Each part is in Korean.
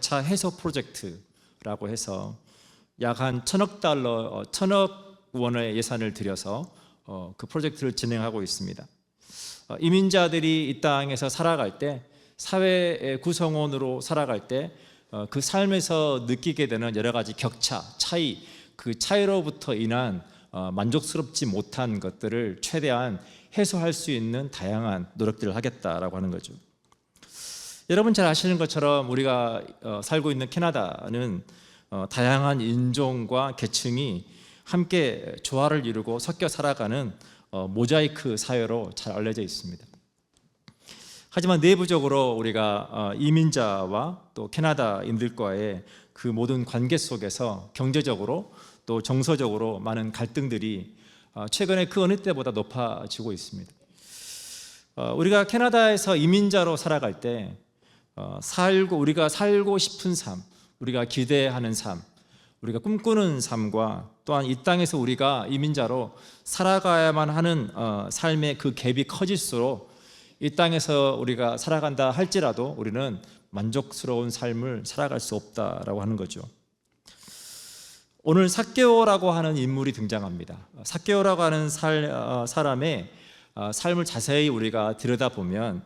격차 해소 프로젝트라고 해서 약 한 1,000억 달러, 1,000억 원의 예산을 들여서 그 프로젝트를 진행하고 있습니다. 이민자들이 이 땅에서 살아갈 때, 사회의 구성원으로 살아갈 때 그 삶에서 느끼게 되는 여러 가지 격차, 차이, 그 차이로부터 인한 만족스럽지 못한 것들을 최대한 해소할 수 있는 다양한 노력들을 하겠다라고 하는 거죠. 여러분 잘 아시는 것처럼 우리가 살고 있는 캐나다는 다양한 인종과 계층이 함께 조화를 이루고 섞여 살아가는 모자이크 사회로 잘 알려져 있습니다. 하지만 내부적으로 우리가 이민자와 또 캐나다인들과의 그 모든 관계 속에서 경제적으로 또 정서적으로 많은 갈등들이 최근에 그 어느 때보다 높아지고 있습니다. 우리가 캐나다에서 이민자로 살아갈 때 우리가 살고 싶은 삶, 우리가 기대하는 삶, 우리가 꿈꾸는 삶과 또한 이 땅에서 우리가 이민자로 살아가야만 하는 삶의 그 갭이 커질수록 이 땅에서 우리가 살아간다 할지라도 우리는 만족스러운 삶을 살아갈 수 없다라고 하는 거죠. 오늘 삭개오라고 하는 인물이 등장합니다. 삭개오라고 하는 사람의 삶을 자세히 우리가 들여다보면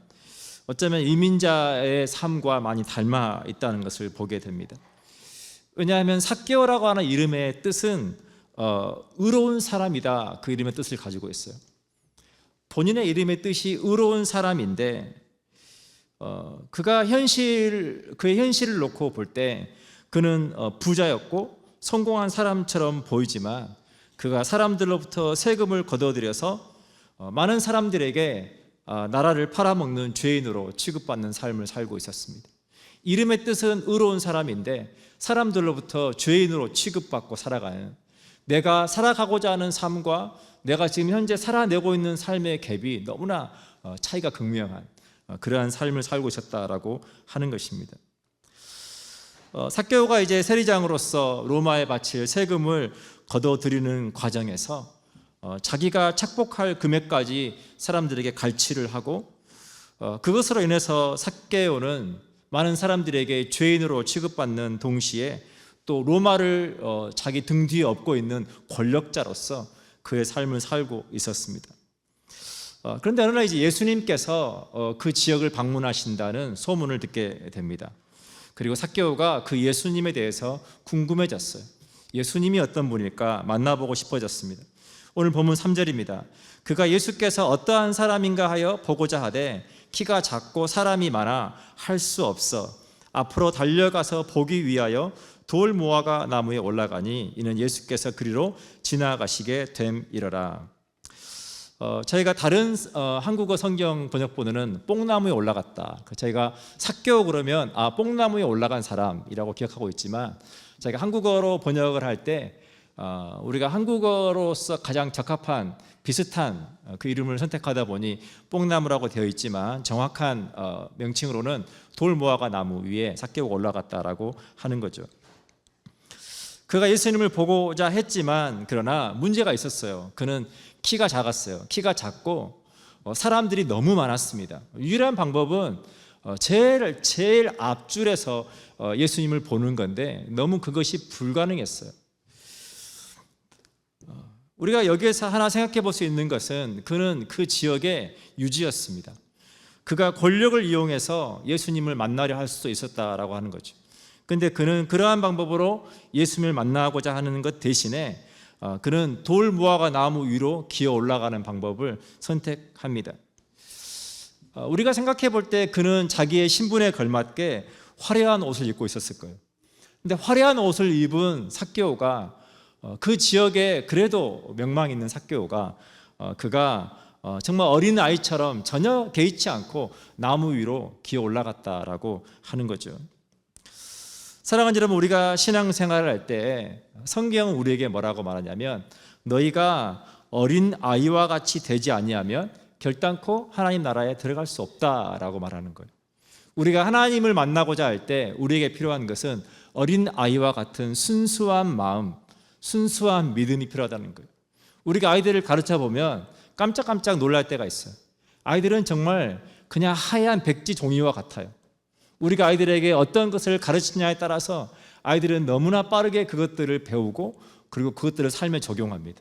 어쩌면 이민자의 삶과 많이 닮아 있다는 것을 보게 됩니다. 왜냐하면 삭개오라고 하는 이름의 뜻은 의로운 사람이다, 그 이름의 뜻을 가지고 있어요. 본인의 이름의 뜻이 의로운 사람인데 그의 현실을 놓고 볼 때 그는 부자였고 성공한 사람처럼 보이지만 그가 사람들로부터 세금을 걷어들여서 많은 사람들에게 나라를 팔아먹는 죄인으로 취급받는 삶을 살고 있었습니다. 이름의 뜻은 의로운 사람인데 사람들로부터 죄인으로 취급받고 살아가는, 내가 살아가고자 하는 삶과 내가 지금 현재 살아내고 있는 삶의 갭이 너무나 차이가 극명한 그러한 삶을 살고 있었다라고 하는 것입니다. 삭개오가 이제 세리장으로서 로마에 바칠 세금을 걷어들이는 과정에서 자기가 착복할 금액까지 사람들에게 갈취를 하고 그것으로 인해서 삭개오는 많은 사람들에게 죄인으로 취급받는 동시에 또 로마를 자기 등 뒤에 업고 있는 권력자로서 그의 삶을 살고 있었습니다. 그런데 어느 날 이제 예수님께서 그 지역을 방문하신다는 소문을 듣게 됩니다. 그리고 삭개오가 그 예수님에 대해서 궁금해졌어요. 예수님이 어떤 분일까 만나보고 싶어졌습니다. 오늘 본문 3절입니다. 그가 예수께서 어떠한 사람인가 하여 보고자 하되 키가 작고 사람이 많아 할 수 없어 앞으로 달려가서 보기 위하여 돌 무화과 나무에 올라가니 이는 예수께서 그리로 지나가시게 됨이러라. 저희가 다른 한국어 성경 번역본은 뽕나무에 올라갔다. 저희가 삭개오 그러면 뽕나무에 올라간 사람이라고 기억하고 있지만 저희가 한국어로 번역을 할 때 우리가 한국어로서 가장 적합한 비슷한 그 이름을 선택하다 보니 뽕나무라고 되어 있지만 정확한 명칭으로는 돌무화과 나무 위에 삭개오가 올라갔다라고 하는 거죠. 그가 예수님을 보고자 했지만 그러나 문제가 있었어요. 그는 키가 작았어요. 키가 작고 사람들이 너무 많았습니다. 유일한 방법은 제일 앞줄에서 예수님을 보는 건데 너무 그것이 불가능했어요. 우리가 여기에서 하나 생각해 볼 수 있는 것은 그는 그 지역의 유지였습니다. 그가 권력을 이용해서 예수님을 만나려 할 수도 있었다라고 하는 거죠. 그런데 그는 그러한 방법으로 예수님을 만나고자 하는 것 대신에 그는 돌 무화과 나무 위로 기어 올라가는 방법을 선택합니다. 우리가 생각해 볼 때 그는 자기의 신분에 걸맞게 화려한 옷을 입고 있었을 거예요. 그런데 화려한 옷을 입은 삭개오가 그 지역에 그래도 명망 있는 삭개오가 그가 정말 어린 아이처럼 전혀 개의치 않고 나무 위로 기어 올라갔다라고 하는 거죠. 사랑하는 여러분, 우리가 신앙생활을 할 때 성경은 우리에게 뭐라고 말하냐면 너희가 어린 아이와 같이 되지 아니하면 결단코 하나님 나라에 들어갈 수 없다라고 말하는 거예요. 우리가 하나님을 만나고자 할 때 우리에게 필요한 것은 어린 아이와 같은 순수한 마음, 순수한 믿음이 필요하다는 거예요. 우리가 아이들을 가르쳐 보면 깜짝깜짝 놀랄 때가 있어요. 아이들은 정말 그냥 하얀 백지 종이와 같아요. 우리가 아이들에게 어떤 것을 가르치냐에 따라서 아이들은 너무나 빠르게 그것들을 배우고 그리고 그것들을 삶에 적용합니다.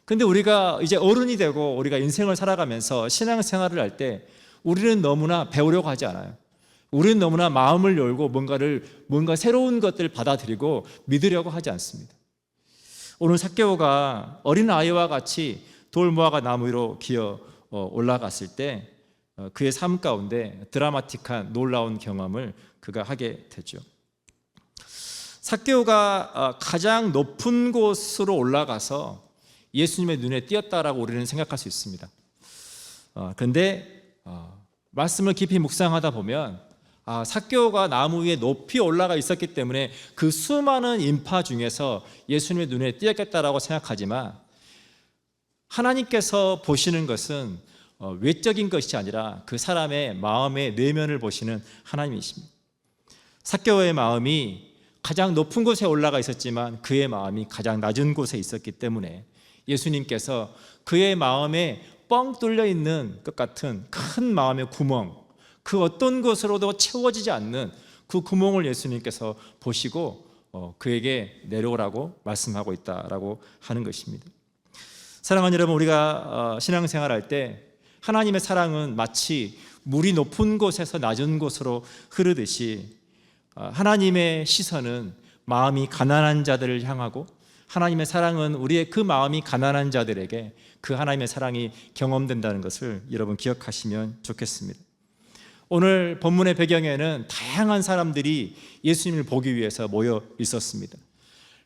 근데 우리가 이제 어른이 되고 우리가 인생을 살아가면서 신앙생활을 할 때 우리는 너무나 배우려고 하지 않아요. 우리는 너무나 마음을 열고 뭔가 새로운 것들을 받아들이고 믿으려고 하지 않습니다. 오늘 삭개오가 어린 아이와 같이 돌무화과 나무 위로 기어 올라갔을 때 그의 삶 가운데 드라마틱한 놀라운 경험을 그가 하게 되죠. 삭개오가 가장 높은 곳으로 올라가서 예수님의 눈에 띄었다라고 우리는 생각할 수 있습니다. 그런데 말씀을 깊이 묵상하다 보면 삭개오가 나무 위에 높이 올라가 있었기 때문에 그 수많은 인파 중에서 예수님의 눈에 띄었겠다라고 생각하지만 하나님께서 보시는 것은 외적인 것이 아니라 그 사람의 마음의 내면을 보시는 하나님이십니다. 삭개오의 마음이 가장 높은 곳에 올라가 있었지만 그의 마음이 가장 낮은 곳에 있었기 때문에 예수님께서 그의 마음에 뻥 뚫려 있는 것 같은 큰 마음의 구멍, 그 어떤 것으로도 채워지지 않는 그 구멍을 예수님께서 보시고 그에게 내려오라고 말씀하고 있다라고 하는 것입니다. 사랑하는 여러분, 우리가 신앙생활할 때 하나님의 사랑은 마치 물이 높은 곳에서 낮은 곳으로 흐르듯이 하나님의 시선은 마음이 가난한 자들을 향하고 하나님의 사랑은 우리의 그 마음이 가난한 자들에게 그 하나님의 사랑이 경험된다는 것을 여러분 기억하시면 좋겠습니다. 오늘 본문의 배경에는 다양한 사람들이 예수님을 보기 위해서 모여 있었습니다.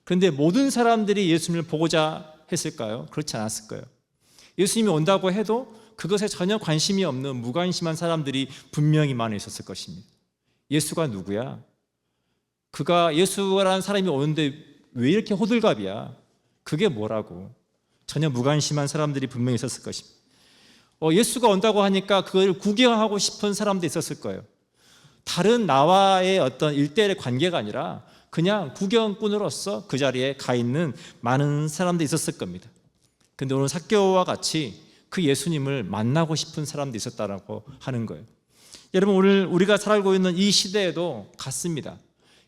그런데 모든 사람들이 예수님을 보고자 했을까요? 그렇지 않았을 거예요. 예수님이 온다고 해도 그것에 전혀 관심이 없는 무관심한 사람들이 분명히 많이 있었을 것입니다. 예수가 누구야? 그가 예수라는 사람이 오는데 왜 이렇게 호들갑이야? 그게 뭐라고? 전혀 무관심한 사람들이 분명히 있었을 것입니다. 예수가 온다고 하니까 그걸 구경하고 싶은 사람도 있었을 거예요. 다른 나와의 어떤 일대일의 관계가 아니라 그냥 구경꾼으로서 그 자리에 가 있는 많은 사람도 있었을 겁니다. 근데 오늘 삭개오와 같이 그 예수님을 만나고 싶은 사람도 있었다라고 하는 거예요. 여러분, 오늘 우리가 살고 있는 이 시대에도 같습니다.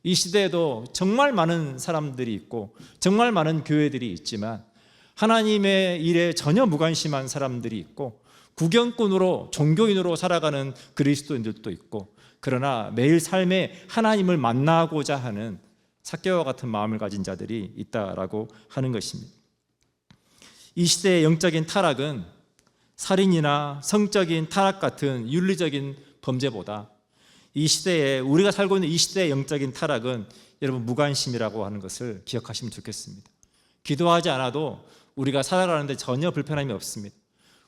이 시대에도 정말 많은 사람들이 있고 정말 많은 교회들이 있지만 하나님의 일에 전혀 무관심한 사람들이 있고 구경꾼으로 종교인으로 살아가는 그리스도인들도 있고 그러나 매일 삶에 하나님을 만나고자 하는 삭개오와 같은 마음을 가진 자들이 있다라고 하는 것입니다. 이 시대의 영적인 타락은 살인이나 성적인 타락 같은 윤리적인 범죄보다 이 시대에 우리가 살고 있는 이 시대의 영적인 타락은 여러분 무관심이라고 하는 것을 기억하시면 좋겠습니다. 기도하지 않아도 우리가 살아가는데 전혀 불편함이 없습니다.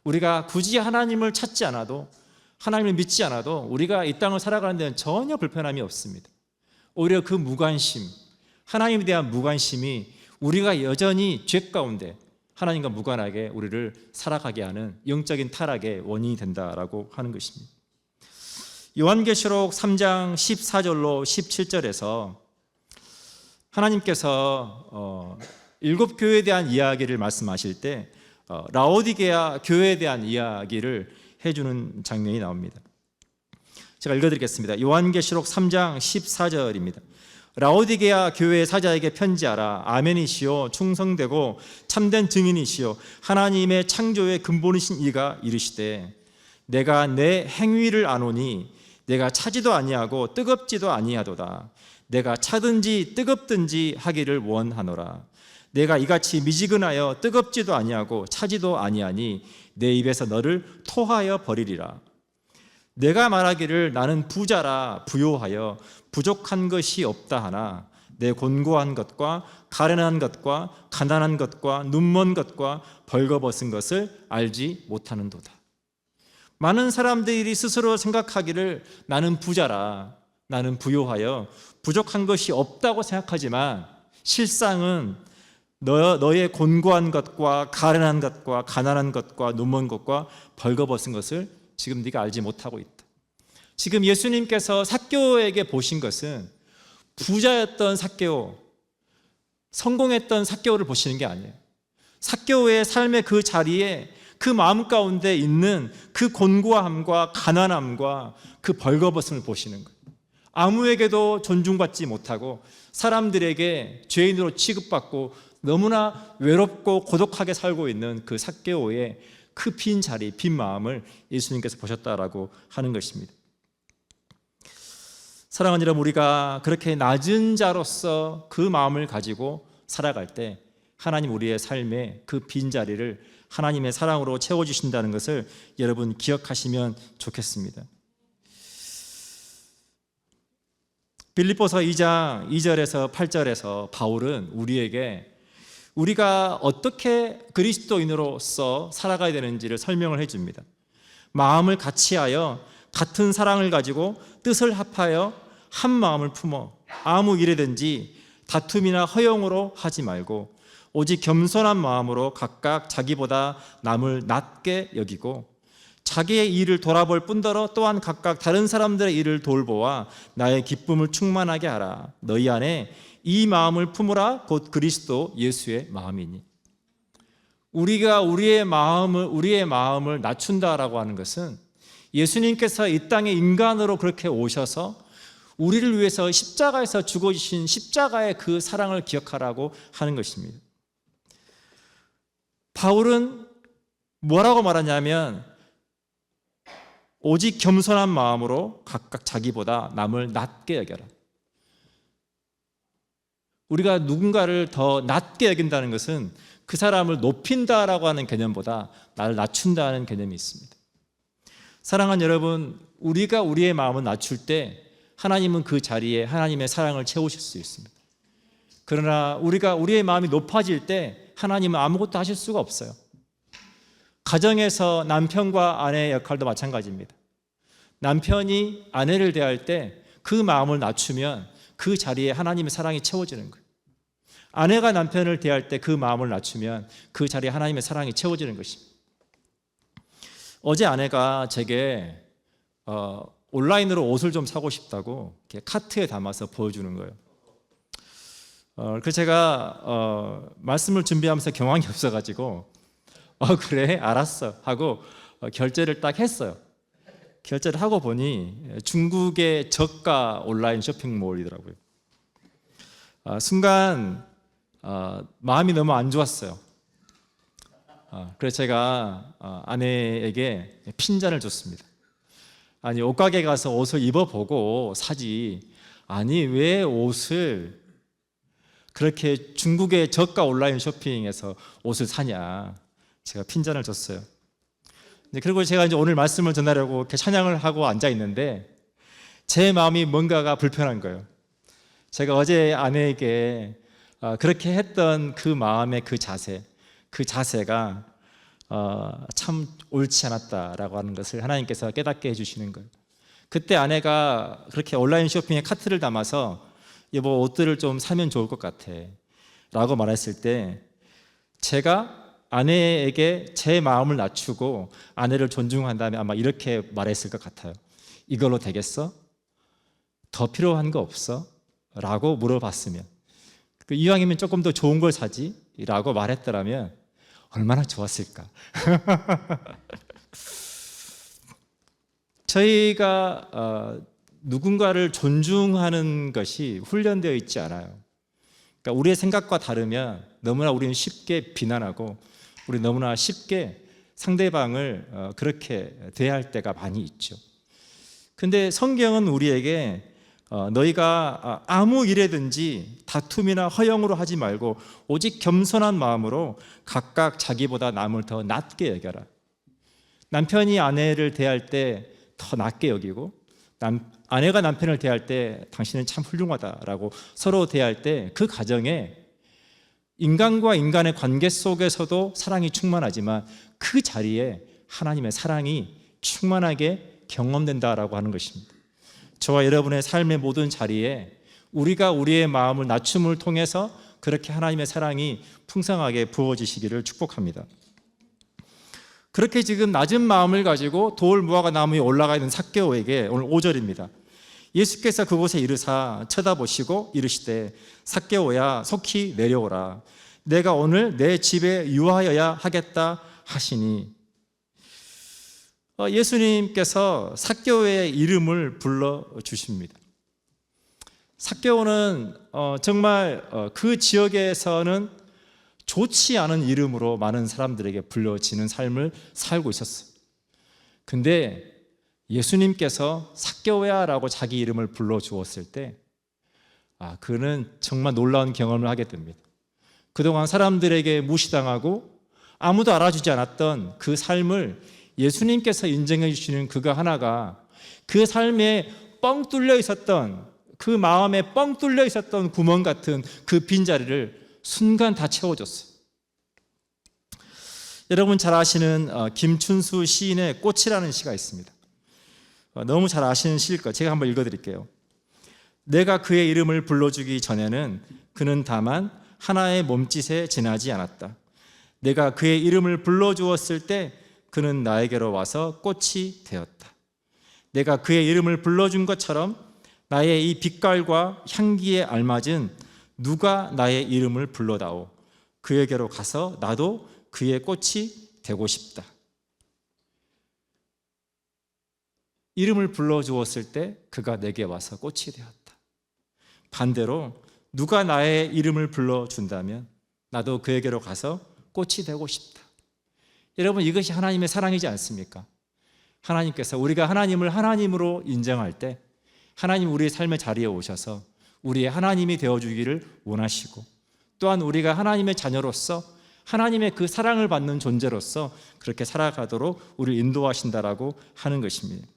우리가 굳이 하나님을 찾지 않아도 하나님을 믿지 않아도 우리가 이 땅을 살아가는 데는 전혀 불편함이 없습니다. 오히려 그 무관심, 하나님에 대한 무관심이 우리가 여전히 죄 가운데 하나님과 무관하게 우리를 살아가게 하는 영적인 타락의 원인이 된다라고 하는 것입니다. 요한계시록 3장 14절로 17절에서 하나님께서 7교회에 대한 이야기를 말씀하실 때 라오디게아 교회에 대한 이야기를 해주는 장면이 나옵니다. 제가 읽어드리겠습니다. 요한계시록 3장 14절입니다. 라오디게아 교회의 사자에게 편지하라. 아멘이시요 충성되고 참된 증인이시요 하나님의 창조의 근본이신 이가 이르시되 내가 내 행위를 아노니 내가 차지도 아니하고 뜨겁지도 아니하도다. 내가 차든지 뜨겁든지 하기를 원하노라. 내가 이같이 미지근하여 뜨겁지도 아니하고 차지도 아니하니 내 입에서 너를 토하여 버리리라. 내가 말하기를 나는 부자라 부요하여 부족한 것이 없다 하나 내 곤고한 것과 가련한 것과 가난한 것과 눈먼 것과 벌거벗은 것을 알지 못하는도다. 많은 사람들이 스스로 생각하기를 나는 부자라, 나는 부요하여 부족한 것이 없다고 생각하지만 실상은 너의 곤고한 것과 가련한 것과 가난한 것과 눈먼 것과 벌거벗은 것을 지금 네가 알지 못하고 있다. 지금 예수님께서 삭개오에게 보신 것은 부자였던 삭개오, 성공했던 삭개오를 보시는 게 아니에요. 삭개오의 삶의 그 자리에 그 마음 가운데 있는 그 곤고함과 가난함과 그 벌거벗음을 보시는 거예요. 아무에게도 존중받지 못하고 사람들에게 죄인으로 취급받고 너무나 외롭고 고독하게 살고 있는 그 삭개오의 그 빈 자리, 빈 마음을 예수님께서 보셨다라고 하는 것입니다. 사랑하는 여러분, 우리가 그렇게 낮은 자로서 그 마음을 가지고 살아갈 때 하나님 우리의 삶에 그 빈자리를 하나님의 사랑으로 채워주신다는 것을 여러분 기억하시면 좋겠습니다. 빌립보서 2장 2절에서 8절에서 바울은 우리에게 우리가 어떻게 그리스도인으로서 살아가야 되는지를 설명을 해줍니다. 마음을 같이하여 같은 사랑을 가지고 뜻을 합하여 한 마음을 품어 아무 일이든지 다툼이나 허용으로 하지 말고 오직 겸손한 마음으로 각각 자기보다 남을 낮게 여기고 자기의 일을 돌아볼 뿐더러 또한 각각 다른 사람들의 일을 돌보아 나의 기쁨을 충만하게 하라. 너희 안에 이 마음을 품으라. 곧 그리스도 예수의 마음이니. 우리가 우리의 마음을 낮춘다라고 하는 것은 예수님께서 이 땅에 인간으로 그렇게 오셔서 우리를 위해서 십자가에서 죽어주신 십자가의 그 사랑을 기억하라고 하는 것입니다. 바울은 뭐라고 말하냐면 오직 겸손한 마음으로 각각 자기보다 남을 낮게 여겨라. 우리가 누군가를 더 낮게 여긴다는 것은 그 사람을 높인다라고 하는 개념보다 나를 낮춘다는 개념이 있습니다. 사랑하는 여러분, 우리가 우리의 마음을 낮출 때 하나님은 그 자리에 하나님의 사랑을 채우실 수 있습니다. 그러나 우리가 우리의 마음이 높아질 때 하나님은 아무것도 하실 수가 없어요. 가정에서 남편과 아내의 역할도 마찬가지입니다. 남편이 아내를 대할 때 그 마음을 낮추면 그 자리에 하나님의 사랑이 채워지는 거예요. 아내가 남편을 대할 때 그 마음을 낮추면 그 자리에 하나님의 사랑이 채워지는 것입니다. 어제 아내가 제게 온라인으로 옷을 좀 사고 싶다고 이렇게 카트에 담아서 보여주는 거예요. 그래서 제가 말씀을 준비하면서 경황이 없어가지고 그래 알았어 하고 결제를 딱 했어요. 결제를 하고 보니 중국의 저가 온라인 쇼핑몰이더라고요. 순간 마음이 너무 안 좋았어요. 그래서 제가 아내에게 핀잔을 줬습니다. 아니, 옷가게 가서 옷을 입어보고 사지. 아니, 왜 옷을 그렇게 중국의 저가 온라인 쇼핑에서 옷을 사냐. 제가 핀잔을 줬어요. 그리고 제가 이제 오늘 말씀을 전하려고 이렇게 찬양을 하고 앉아 있는데 제 마음이 뭔가가 불편한 거예요. 제가 어제 아내에게 그렇게 했던 그 마음의 그 자세가 참 옳지 않았다라고 하는 것을 하나님께서 깨닫게 해주시는 거예요. 그때 아내가 그렇게 온라인 쇼핑에 카트를 담아서 여보 옷들을 좀 사면 좋을 것 같아 라고 말했을 때 제가 아내에게 제 마음을 낮추고 아내를 존중한다면 아마 이렇게 말했을 것 같아요. 이걸로 되겠어? 더 필요한 거 없어? 라고 물어봤으면 이왕이면 조금 더 좋은 걸 사지? 라고 말했더라면 얼마나 좋았을까. 저희가 누군가를 존중하는 것이 훈련되어 있지 않아요. 그러니까 우리의 생각과 다르면 너무나 우리는 쉽게 비난하고 우리 너무나 쉽게 상대방을 그렇게 대할 때가 많이 있죠. 근데 성경은 우리에게 너희가 아무 일에든지 다툼이나 허영으로 하지 말고 오직 겸손한 마음으로 각각 자기보다 남을 더 낮게 여겨라. 남편이 아내를 대할 때 더 낮게 여기고 아내가 남편을 대할 때 당신은 참 훌륭하다라고 서로 대할 때 그 가정에 인간과 인간의 관계 속에서도 사랑이 충만하지만 그 자리에 하나님의 사랑이 충만하게 경험된다라고 하는 것입니다. 저와 여러분의 삶의 모든 자리에 우리가 우리의 마음을 낮춤을 통해서 그렇게 하나님의 사랑이 풍성하게 부어지시기를 축복합니다. 그렇게 지금 낮은 마음을 가지고 돌 무화과 나무 위에 올라가 있는 삭개오에게 오늘 5절입니다. 예수께서 그곳에 이르사 쳐다보시고 이르시되 삭개오야 속히 내려오라. 내가 오늘 내 집에 유하여야 하겠다 하시니 예수님께서 삭개오의 이름을 불러주십니다. 삭개오는 정말 그 지역에서는 좋지 않은 이름으로 많은 사람들에게 불려지는 삶을 살고 있었어요. 근데 예수님께서 삭개오야라고 자기 이름을 불러주었을 때 그는 정말 놀라운 경험을 하게 됩니다. 그동안 사람들에게 무시당하고 아무도 알아주지 않았던 그 삶을 예수님께서 인정해 주시는 그가 하나가 그 삶에 뻥 뚫려 있었던, 그 마음에 뻥 뚫려 있었던 구멍 같은 그 빈자리를 순간 다 채워줬어요. 여러분 잘 아시는 김춘수 시인의 꽃이라는 시가 있습니다. 너무 잘 아시는 시일 거예요. 제가 한번 읽어드릴게요. 내가 그의 이름을 불러주기 전에는 그는 다만 하나의 몸짓에 지나지 않았다. 내가 그의 이름을 불러주었을 때 그는 나에게로 와서 꽃이 되었다. 내가 그의 이름을 불러준 것처럼 나의 이 빛깔과 향기에 알맞은 누가 나의 이름을 불러다오. 그에게로 가서 나도 그의 꽃이 되고 싶다. 이름을 불러주었을 때 그가 내게 와서 꽃이 되었다. 반대로 누가 나의 이름을 불러준다면 나도 그에게로 가서 꽃이 되고 싶다. 여러분 이것이 하나님의 사랑이지 않습니까? 하나님께서 우리가 하나님을 하나님으로 인정할 때 하나님 우리의 삶의 자리에 오셔서 우리의 하나님이 되어주기를 원하시고 또한 우리가 하나님의 자녀로서 하나님의 그 사랑을 받는 존재로서 그렇게 살아가도록 우리를 인도하신다라고 하는 것입니다.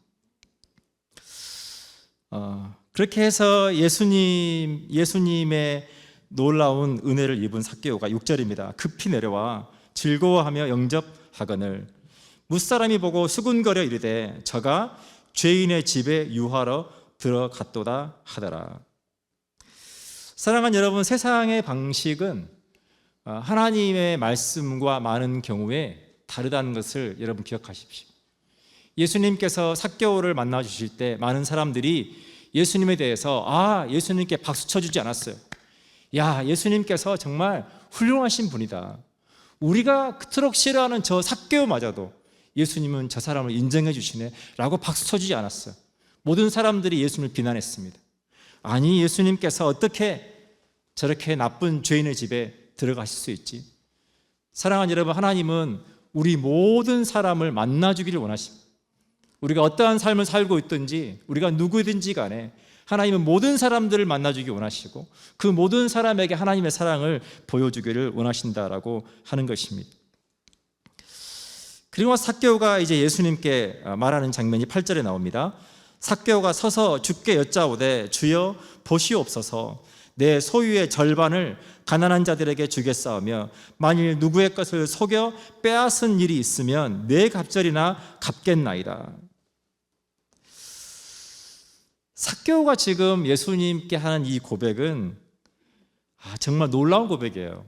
그렇게 해서 예수님의 놀라운 은혜를 입은 삭개오가 6절입니다. 급히 내려와 즐거워하며 영접하거늘 무사람이 보고 수군거려 이르되 저가 죄인의 집에 유하러 들어갔도다 하더라. 사랑하는 여러분, 세상의 방식은 하나님의 말씀과 많은 경우에 다르다는 것을 여러분 기억하십시오. 예수님께서 삭개오를 만나 주실 때 많은 사람들이 예수님에 대해서 예수님께 박수 쳐주지 않았어요. 야, 예수님께서 정말 훌륭하신 분이다. 우리가 그토록 싫어하는 저 삭개오마저도 예수님은 저 사람을 인정해 주시네 라고 박수 쳐주지 않았어요. 모든 사람들이 예수님을 비난했습니다. 아니, 예수님께서 어떻게 저렇게 나쁜 죄인의 집에 들어가실 수 있지? 사랑하는 여러분, 하나님은 우리 모든 사람을 만나주기를 원하십니다. 우리가 어떠한 삶을 살고 있든지 우리가 누구든지 간에 하나님은 모든 사람들을 만나주기 원하시고 그 모든 사람에게 하나님의 사랑을 보여주기를 원하신다라고 하는 것입니다. 그리고 삭개오가 이제 예수님께 말하는 장면이 8절에 나옵니다. 삭개오가 서서 주께 여짜오되 주여 보시옵소서 내 소유의 절반을 가난한 자들에게 주겠사오며 만일 누구의 것을 속여 빼앗은 일이 있으면 내 갑절이나 갚겠나이다. 삭개오가 지금 예수님께 하는 이 고백은 정말 놀라운 고백이에요.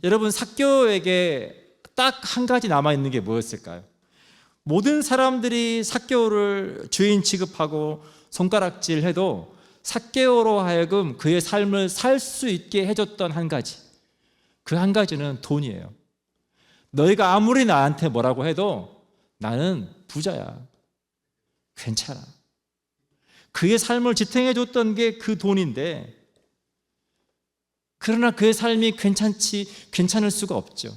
여러분, 삭개오에게 딱 한 가지 남아있는 게 뭐였을까요? 모든 사람들이 삭개오를 죄인 취급하고 손가락질해도 삭개오로 하여금 그의 삶을 살 수 있게 해줬던 한 가지, 그 한 가지는 돈이에요. 너희가 아무리 나한테 뭐라고 해도 나는 부자야, 괜찮아. 그의 삶을 지탱해줬던 게 그 돈인데, 그러나 그의 삶이 괜찮을 수가 없죠.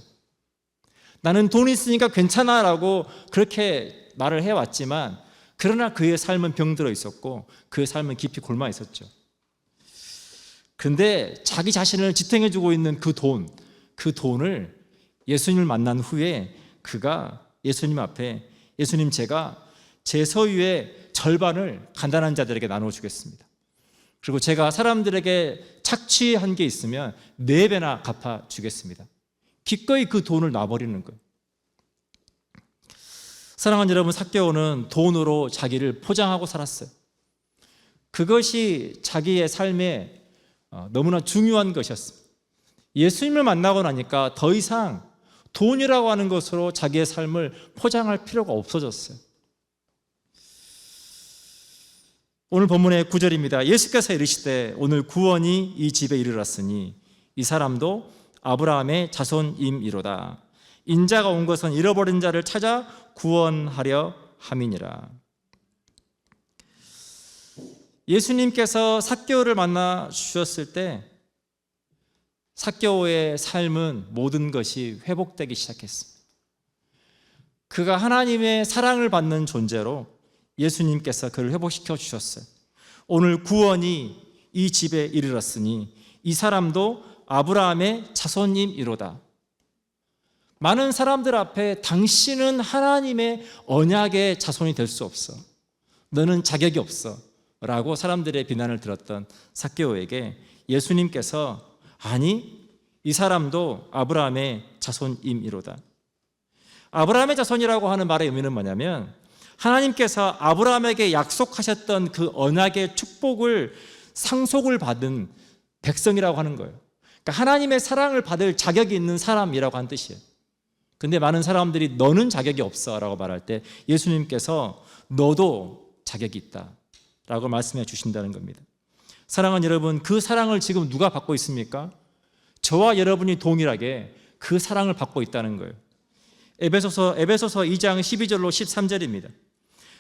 나는 돈이 있으니까 괜찮아라고 그렇게 말을 해왔지만 그러나 그의 삶은 병들어 있었고 그의 삶은 깊이 골마 있었죠. 그런데 자기 자신을 지탱해주고 있는 그 돈을 예수님을 만난 후에 그가 예수님 앞에 예수님, 제가 제 소유의 절반을 가난한 자들에게 나눠주겠습니다. 그리고 제가 사람들에게 착취한 게 있으면 4배나 갚아주겠습니다. 기꺼이 그 돈을 놔버리는 거예요. 사랑하는 여러분, 삭개오는 돈으로 자기를 포장하고 살았어요. 그것이 자기의 삶에 너무나 중요한 것이었습니다. 예수님을 만나고 나니까 더 이상 돈이라고 하는 것으로 자기의 삶을 포장할 필요가 없어졌어요. 오늘 본문의 9절입니다. 예수께서 이르시되 오늘 구원이 이 집에 이르렀으니 이 사람도 아브라함의 자손임이로다. 인자가 온 것은 잃어버린 자를 찾아 구원하려 함이니라. 예수님께서 삭개오를 만나 주셨을 때 삭개오의 삶은 모든 것이 회복되기 시작했습니다. 그가 하나님의 사랑을 받는 존재로 예수님께서 그를 회복시켜 주셨어요. 오늘 구원이 이 집에 이르렀으니 이 사람도 아브라함의 자손임이로다. 많은 사람들 앞에 당신은 하나님의 언약의 자손이 될 수 없어, 너는 자격이 없어 라고 사람들의 비난을 들었던 삭개오에게 예수님께서 아니, 이 사람도 아브라함의 자손임이로다. 아브라함의 자손이라고 하는 말의 의미는 뭐냐면 하나님께서 아브라함에게 약속하셨던 그 언약의 축복을 상속을 받은 백성이라고 하는 거예요. 그러니까 하나님의 사랑을 받을 자격이 있는 사람이라고 하는 뜻이에요. 근데 많은 사람들이 너는 자격이 없어 라고 말할 때 예수님께서 너도 자격이 있다 라고 말씀해 주신다는 겁니다. 사랑하는 여러분, 그 사랑을 지금 누가 받고 있습니까? 저와 여러분이 동일하게 그 사랑을 받고 있다는 거예요. 에베소서 2장 12절로 13절입니다.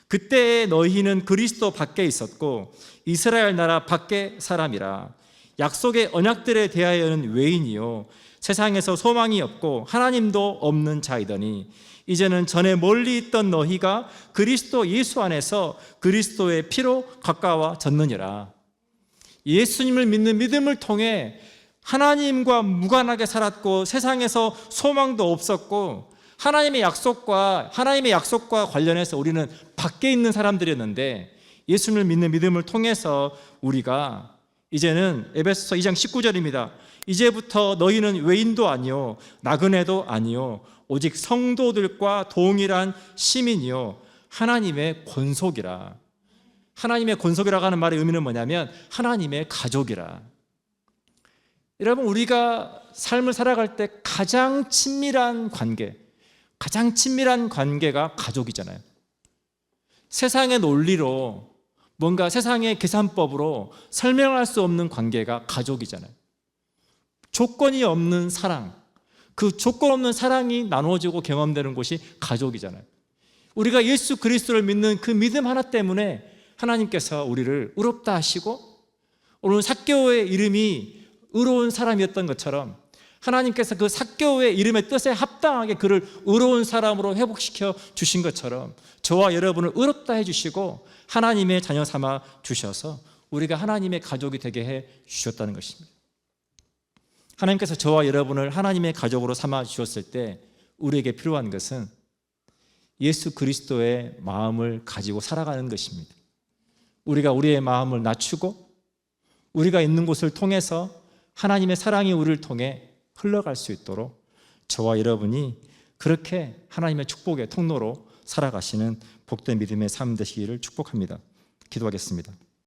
그때 너희는 그리스도 밖에 있었고 이스라엘 나라 밖의 사람이라. 약속의 언약들에 대하여는 외인이요 세상에서 소망이 없고 하나님도 없는 자이더니 이제는 전에 멀리 있던 너희가 그리스도 예수 안에서 그리스도의 피로 가까워졌느니라. 예수님을 믿는 믿음을 통해 하나님과 무관하게 살았고 세상에서 소망도 없었고 하나님의 약속과 관련해서 우리는 밖에 있는 사람들이었는데 예수님을 믿는 믿음을 통해서 우리가 이제는 에베소서 2장 19절입니다. 이제부터 너희는 외인도 아니요 나그네도 아니요 오직 성도들과 동일한 시민이요 하나님의 권속이라. 하나님의 권속이라고 하는 말의 의미는 뭐냐면 하나님의 가족이라. 여러분, 우리가 삶을 살아갈 때 가장 친밀한 관계가 가족이잖아요. 세상의 논리로 뭔가 세상의 계산법으로 설명할 수 없는 관계가 가족이잖아요. 조건이 없는 사랑, 그 조건 없는 사랑이 나누어지고 경험되는 곳이 가족이잖아요. 우리가 예수 그리스도를 믿는 그 믿음 하나 때문에 하나님께서 우리를 의롭다 하시고 오늘 삭개오의 이름이 의로운 사람이었던 것처럼 하나님께서 그 삭개오의 이름의 뜻에 합당하게 그를 의로운 사람으로 회복시켜 주신 것처럼 저와 여러분을 의롭다 해주시고 하나님의 자녀 삼아 주셔서 우리가 하나님의 가족이 되게 해 주셨다는 것입니다. 하나님께서 저와 여러분을 하나님의 가족으로 삼아 주셨을 때 우리에게 필요한 것은 예수 그리스도의 마음을 가지고 살아가는 것입니다. 우리가 우리의 마음을 낮추고 우리가 있는 곳을 통해서 하나님의 사랑이 우리를 통해 흘러갈 수 있도록 저와 여러분이 그렇게 하나님의 축복의 통로로 살아가시는 복된 믿음의 삶 되시기를 축복합니다. 기도하겠습니다.